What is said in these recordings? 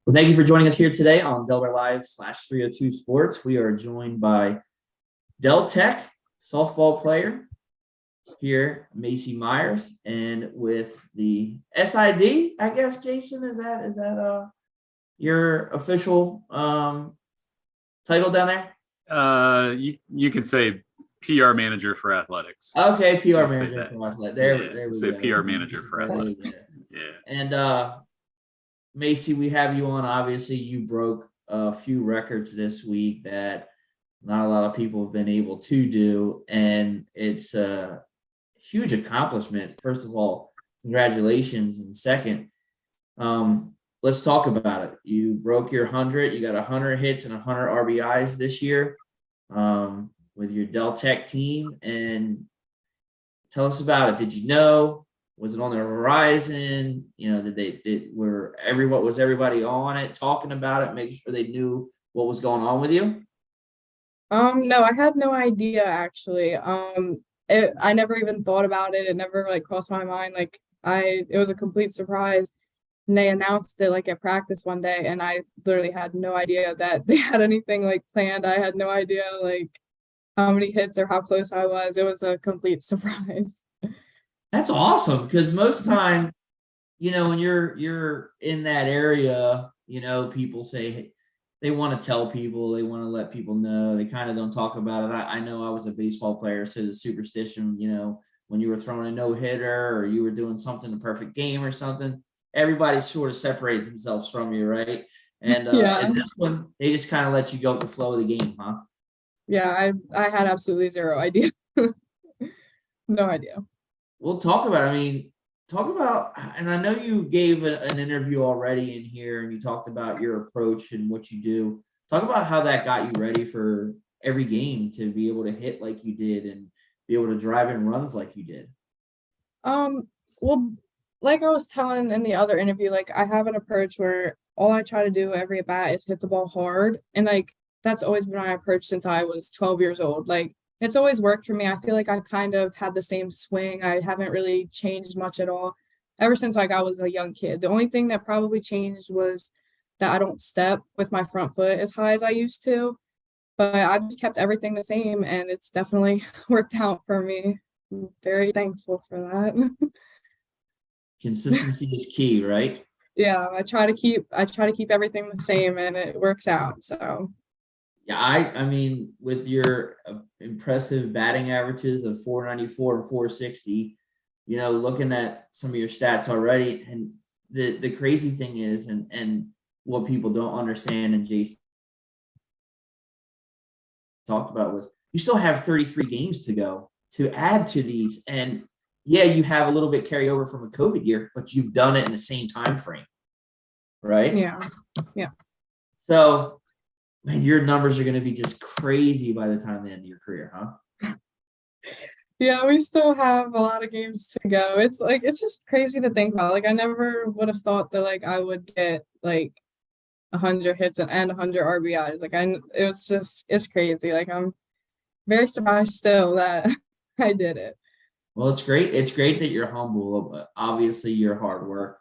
Well, thank you for joining us here today on Delaware Live /302 Sports. We are joined by Del Tech softball player here, Macy Meyers, and with the SID, I guess, Jason, is that your official title down there? You could say PR manager for athletics. Okay, PR We'll say manager that. for athletics. There we Say go. PR manager for athletics. Yeah. And Macy, we have you on. Obviously, you broke a few records this week that not a lot of people have been able to do, and it's a huge accomplishment. First of all, congratulations, and second, let's talk about it. You broke your 100. You got 100 hits and 100 RBIs this year with your Del Tech team, and tell us about it. Did you know? Was it on the horizon? You know, was everybody on it, talking about it, making sure they knew what was going on with you? No, I had no idea actually. I never even thought about it. It never like crossed my mind. It was a complete surprise. And they announced it like at practice one day, and I literally had no idea that they had anything like planned. I had no idea like how many hits or how close I was. It was a complete surprise. That's awesome, because most time, when you're in that area, people say, hey, they want to tell people, they want to let people know. They kind of don't talk about it. I know I was a baseball player, so the superstition, when you were throwing a no-hitter or you were doing something, a perfect game or something, everybody sort of separated themselves from you, right? And Yeah. and this one, they just kind of let you go with the flow of the game, huh? Yeah, I had absolutely zero idea. No idea. We'll talk about, talk about, and I know you gave an interview already in here and you talked about your approach and what you do. Talk about how that got you ready for every game to be able to hit like you did and be able to drive in runs like you did. Well, like I was telling in the other interview, like I have an approach where all I try to do every at bat is hit the ball hard. And like that's always been my approach since I was 12 years old. Like it's always worked for me. I feel like I kind of had the same swing. I haven't really changed much at all ever since like I was a young kid. The only thing that probably changed was that I don't step with my front foot as high as I used to. But I've just kept everything the same, and it's definitely worked out for me. I'm very thankful for that. Consistency is key, right? Yeah, I try to keep everything the same, and it works out. So Yeah, I mean, with your impressive batting averages of 494 and 460, looking at some of your stats already, and the crazy thing is, and what people don't understand, and Jason talked about, was you still have 33 games to go to add to these, and yeah, you have a little bit carryover from a COVID year, but you've done it in the same time frame, right? yeah, yeah. So, man, your numbers are going to be just crazy by the time the end of your career, huh? Yeah, we still have a lot of games to go. It's just crazy to think about. Like I never would have thought that like I would get like 100 hits and 100 RBIs. It's crazy. Like I'm very surprised still that I did it. Well, it's great. It's great that you're humble, but obviously your hard work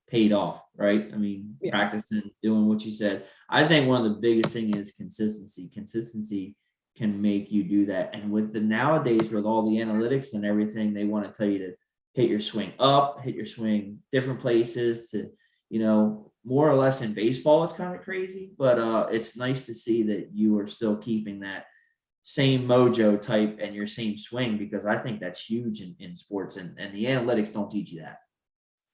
paid off, right? I mean, Yeah. practicing, doing what you said. I think one of the biggest thing is consistency. Consistency can make you do that. And with the nowadays, with all the analytics and everything, they want to tell you to hit your swing up, hit your swing different places to, more or less in baseball, it's kind of crazy, but it's nice to see that you are still keeping that same mojo type and your same swing, because I think that's huge in sports, and the analytics don't teach you that.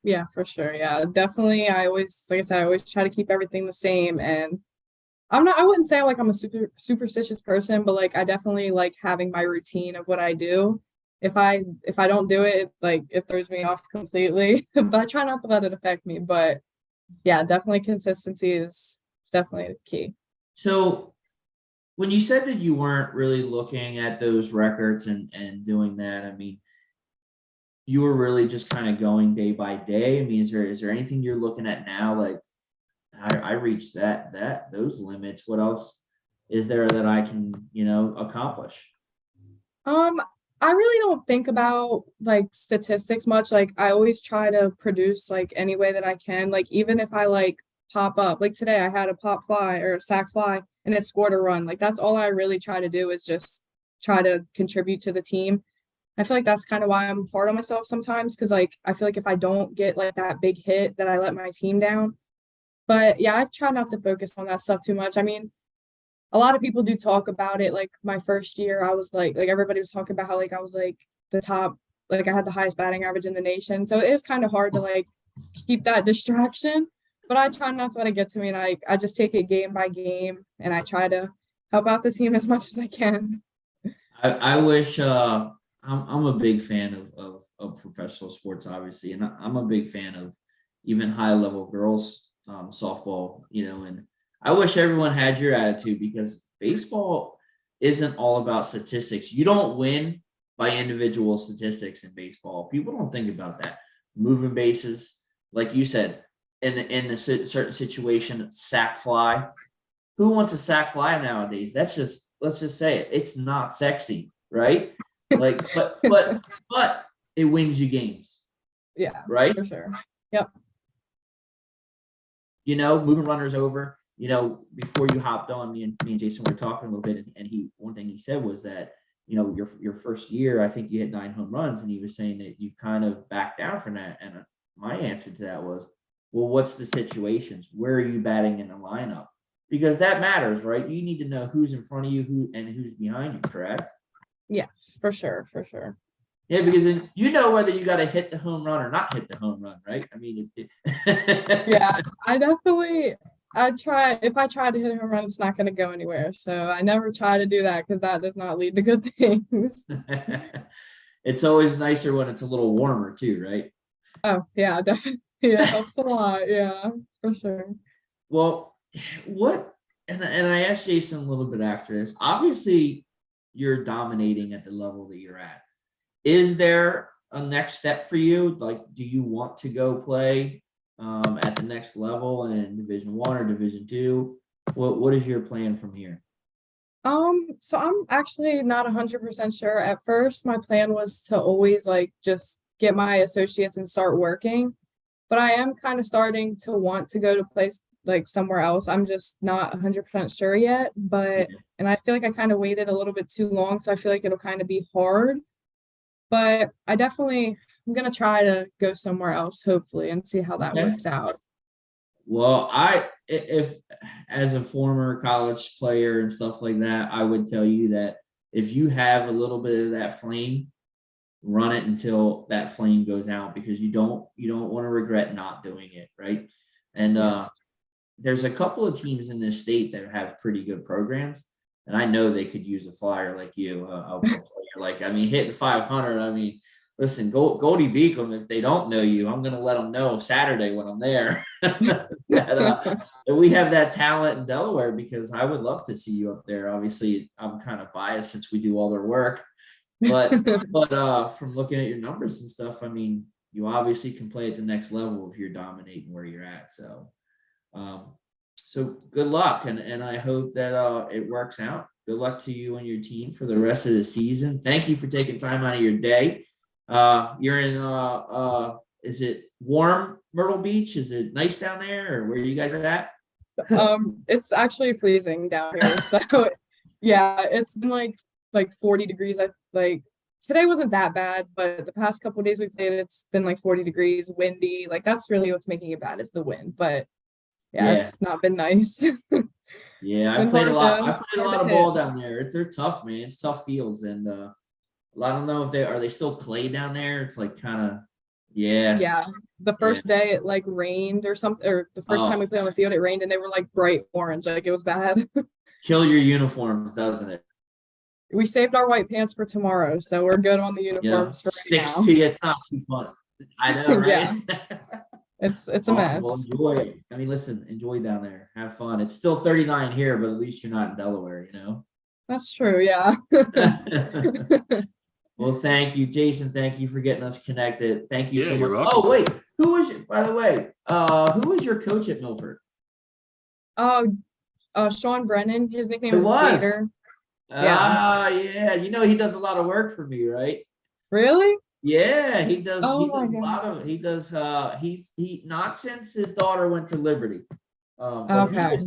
Yeah, for sure. Yeah, definitely. Like I said, I always try to keep everything the same. And I wouldn't say like I'm a superstitious person, but like I definitely like having my routine of what I do. If I don't do it, like it throws me off completely. But I try not to let it affect me. But yeah, definitely consistency is definitely the key. So when you said that you weren't really looking at those records and doing that, I mean, you were really just kind of going day by day. I mean, is there anything you're looking at now? Like, I reached those limits. What else is there that I can, accomplish? Um, I really don't think about like statistics much. Like I always try to produce like any way that I can. Like even if I like pop up. Like today I had a pop fly or a sack fly and it scored a run. Like that's all I really try to do is just try to contribute to the team. I feel like that's kind of why I'm hard on myself sometimes because like I feel like if I don't get like that big hit that I let my team down. But yeah, I've tried not to focus on that stuff too much. I mean, a lot of people do talk about it. Like my first year, I was like everybody was talking about how like I was like the top, like I had the highest batting average in the nation. So it is kind of hard to like keep that distraction. But I try not to let it get to me, and I just take it game by game, and I try to help out the team as much as I can. I wish I'm a big fan of professional sports, obviously, and I'm a big fan of even high level girls softball, and I wish everyone had your attitude because baseball isn't all about statistics. You don't win by individual statistics in baseball. People don't think about that. Moving bases, like you said, in a certain situation, sack fly. Who wants a sack fly nowadays? Let's just say it. It's not sexy, right? Like, but it wins you games, Yeah, right? for sure. Yep. Moving runners over. Before you hopped on, me and Jason were talking a little bit, and one thing he said was that your first year, I think you hit 9 home runs, and he was saying that you've kind of backed down from that. And my answer to that was, well, what's the situations? Where are you batting in the lineup? Because that matters, right? You need to know who's in front of you, who's behind you, correct? Yes, for sure, for sure. Yeah, because then whether you got to hit the home run or not hit the home run, right? I mean, Yeah, if I try to hit a home run, it's not going to go anywhere. So I never try to do that because that does not lead to good things. It's always nicer when it's a little warmer too, right? Oh, yeah, definitely. It helps a lot. Yeah, for sure. Well, and I asked Jason a little bit after this. Obviously, you're dominating at the level that you're at. Is there a next step for you? Like, do you want to go play at the next level in Division 1 or Division 2? What is your plan from here? So I'm actually not 100% sure. At first, my plan was to always like just get my associates and start working, but I am kind of starting to want to go to place like somewhere else. I'm just not 100% sure yet, and I feel like I kind of waited a little bit too long, so I feel like it'll kind of be hard. But I'm gonna try to go somewhere else, hopefully, and see how that Okay. works out. Well, if as a former college player and stuff like that, I would tell you that if you have a little bit of that flame, run it until that flame goes out, because you don't want to regret not doing it, right? And there's a couple of teams in this state that have pretty good programs, and I know they could use a flyer like you, a player like, I mean, hitting 500. I mean, listen, Goldie Beacom, if they don't know you, I'm going to let them know Saturday when I'm there that we have that talent in Delaware, because I would love to see you up there. Obviously, I'm kind of biased since we do all their work, but from looking at your numbers and stuff, I mean, you obviously can play at the next level if you're dominating where you're at. So good luck, and I hope that it works out. Good luck to you and your team for the rest of the season. Thank you for taking time out of your day. You're in is it warm Myrtle Beach? Is it nice down there, or where are you guys at? It's actually freezing down here. So yeah, it's been like 40 degrees. Like today wasn't that bad, but the past couple of days we played, it's been like 40 degrees, windy. Like that's really what's making it bad is the wind. But yeah, it's not been nice. Yeah, I played a lot. I played a lot of ball down there. They're tough, man. It's tough fields, and I don't know if they still clay down there. It's like kind of Yeah. The first day it like rained or something, or the first time we played on the field, it rained and they were like bright orange. Like it was bad. Kill your uniforms, doesn't it? We saved our white pants for tomorrow, so we're good on the uniforms for right now. To you. It's not too fun. I know, right? Yeah. It's a mess. Well, enjoy. I mean, listen, enjoy down there. Have fun. It's still 39 here, but at least you're not in Delaware, That's true, yeah. Well, thank you, Jason. Thank you for getting us connected. Thank you so much. You're welcome. Oh, wait, by the way, who was your coach at Milford? Sean Brennan. His nickname was Gator. Yeah. Yeah. He does a lot of work for me, right? Really? Yeah, he does. Oh he does a lot of. He does. He not since his daughter went to Liberty, But Okay.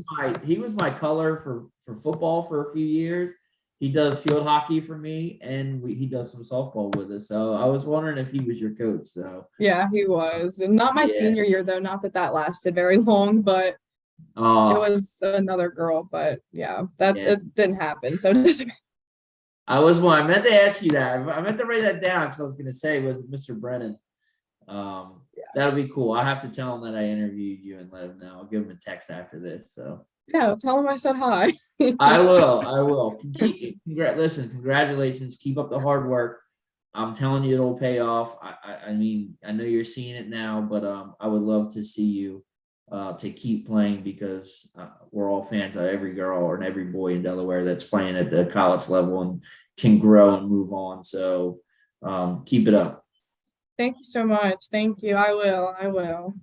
he was my color for football for a few years. He does field hockey for me, and he does some softball with us. So I was wondering if he was your coach. So Yeah, he was. And not my yeah. senior year though, not that that lasted very long, but it Oh was another girl, but yeah, that yeah. it didn't happen. So it doesn't. I meant to ask you that. I meant to write that down because I was going to say, was it Mr. Brennan? That'll be cool. I'll have to tell him that I interviewed you and let him know. I'll give him a text after this. So Yeah, tell him I said hi. I will. I will. Listen, congratulations. Keep up the hard work. I'm telling you, it'll pay off. I mean, I know you're seeing it now, but I would love to see you to keep playing because we're all fans of every girl and every boy in Delaware that's playing at the college level and can grow and move on. So keep it up. Thank you so much. Thank you. I will.